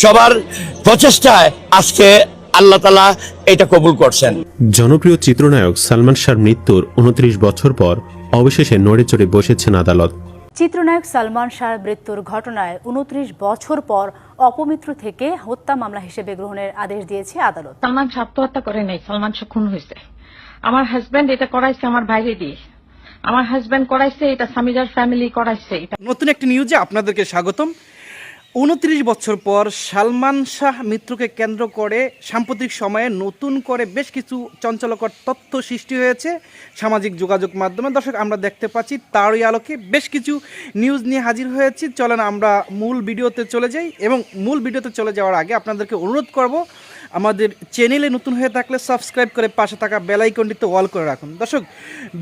সবার প্রচেষ্টায় আজকে আল্লাহ তাআলা এটা কবুল করছেন। জনপ্রিয় চিত্রনায়ক সালমান শাহর মৃত্যুর 29 বছর পর অবশেষে নড়ে চড়ে বসেছেন আদালত। চিত্রনায়ক সালমান শাহর মৃত্যুর ঘটনায় 29 বছর পর অপমৃত্যু থেকে হত্যা মামলা হিসেবে গ্রহণের আদেশ দিয়েছে আদালত। সালমান শাহ আত্মহত্যা করে নাই, সালমান শাহ খুন হয়েছে। আমার হাজবেন্ড এটা করাইছে আমার বাইরে দিয়ে, আমার হাজবেন্ড করাইছে এটা, সামিরার ফ্যামিলি করাইছে এটা। নতুন একটি নিউজে আপনাদেরকে স্বাগতম। 29 বছর পর সালমান শাহ মৃত্যুকে কেন্দ্র করে সাম্প্রতিক সময়ে নতুন করে বেশ কিছু চঞ্চলকর তথ্য সৃষ্টি হয়েছে সামাজিক যোগাযোগ মাধ্যমে। দর্শক, আমরা দেখতে পাচ্ছি তারই আলোকে বেশ কিছু নিউজ নিয়ে হাজির হয়েছি। চলেন আমরা মূল ভিডিওতে চলে যাই, এবং মূল ভিডিওতে চলে যাওয়ার আগে আপনাদেরকে অনুরোধ করব, আমাদের চ্যানেলে নতুন হয়ে থাকলে সাবস্ক্রাইব করে পাশে থাকা বেল আইকনটিতে অল করে রাখুন। দর্শক,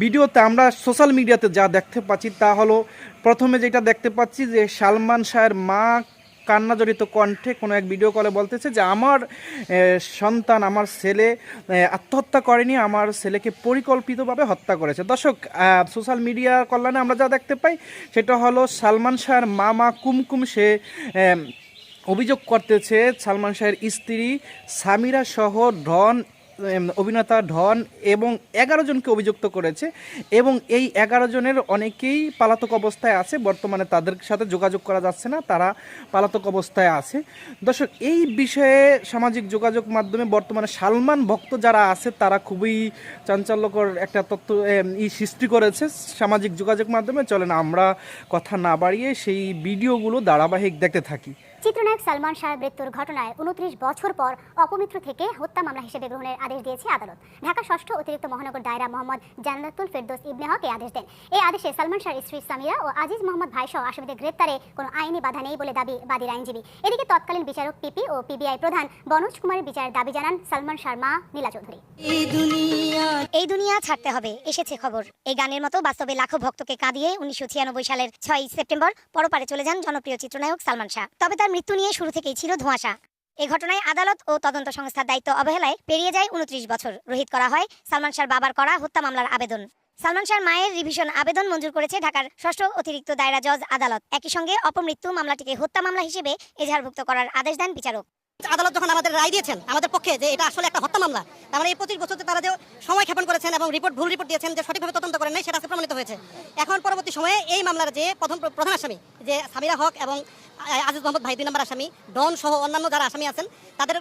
ভিডিওতে আমরা সোশ্যাল মিডিয়াতে যা দেখতে পাচ্ছি তা হলো, প্রথমে যেটা দেখতে পাচ্ছি যে সালমান শাহের মা কান্নাজড়িত কণ্ঠে কোনো এক ভিডিও কলে বলতেছে যে আমার সন্তান, আমার ছেলে আত্মহত্যা করেনি, আমার ছেলেকে পরিকল্পিতভাবে হত্যা করেছে। দর্শক, সোশ্যাল মিডিয়া কল্যাণে আমরা যা দেখতে পাই সেটা হলো সালমান শাহের মামা কুমকুম, সে অভিযোগ করতেছে সালমান শাহের স্ত্রী সামিরা সহ অভিনেতা ডন এবং 11 জনকে অভিযুক্ত করেছে, এবং এই 11 জনের অনেকেই পলাতক অবস্থায় আছে। বর্তমানে তাদের সাথে যোগাযোগ করা যাচ্ছে না, তারা পলাতক অবস্থায় আছে। দর্শক, এই বিষয়ে সামাজিক যোগাযোগ মাধ্যমে বর্তমানে সালমান ভক্ত যারা আছে তারা খুবই চাঞ্চল্যকর একটা তথ্য সৃষ্টি করেছে সামাজিক যোগাযোগ মাধ্যমে। চলেন আমরা কথা না বাড়িয়ে সেই ভিডিওগুলো ধারাবাহিক দেখতে থাকি। চিত্রনায়ক সালমান শাহর মৃত্যুর ঘটনায় 29 বছর পর অপমৃত্যু থেকে হত্যা মামলা হিসেবে গ্রহণের আদেশ দিয়েছে আদালত। ঢাকা 6ষ্ঠ অতিরিক্ত মহানগর দায়রা মোহাম্মদ জান্নাতুল ফেরদৌস ইবনে হক এই আদেশ দেন। এই আদেশে সালমান শাহর স্ত্রী সামিরা ও আজিজ মোহাম্মদ ভাই সহ আসামিদের গ্রেপ্তারে কোনো আইনি বাধা নেই বলে দাবি বাদীর আইনজীবী। এদিকে তৎকালীন বিচারক পিপি ও পিবিআই প্রধান বনোজ কুমারের বিচারের দাবি জানান সালমান শাহর মা নীলা চৌধুরী। এই দুনিয়া ছাড়তে হবে, এসেছে খবর। এই গানের মতো বাস্তবে লাখো ভক্তকে কাঁদিয়ে 1996 সালের 6 সেপ্টেম্বর পরপারে চলে যান জনপ্রিয় চিত্রনায়ক সালমান শাহ। তবে তার মৃত্যু নিয়ে শুরু থেকেই ছিল ধোঁয়াশা। এই ঘটনায় আদালত ও তদন্ত সংস্থার দায়িত্ব অবহেলায় পেরিয়ে যায় 29 বছর। রোহিত করা হয় সালমান শাহর বাবার করা হত্যা মামলার আবেদন। সালমান শাহর মায়ের রিভিশন আবেদন মঞ্জুর করেছে ঢাকার 6ষ্ঠ অতিরিক্ত দায়রা জজ আদালত। একই সঙ্গে অপমৃত্যু মামলাটিকে হত্যা মামলা হিসেবে এজাহারভুক্ত করার আদেশ দেন বিচারক। আদালত যখন আমাদের রায় দিয়েছেন আমাদের পক্ষে যে এটা আসলে একটা হত্যা মামলা, তার মানে এই 25 বছরে তারা যে সময় ক্ষেপণ করেছেন এবং ভুল রিপোর্ট দিয়েছেন, যে সঠিকভাবে তদন্ত করেন নাই, সেটা আজকে প্রমাণিত হয়েছে। এখন পরবর্তী সময়ে এই মামলার যে প্রধান আসামি যে সামিরা হক এবং আজিজ মোহাম্মদ ভাই 2 নম্বর আসামি, ডন সহ অন্যান্য যারা আসামি আছেন, তাদের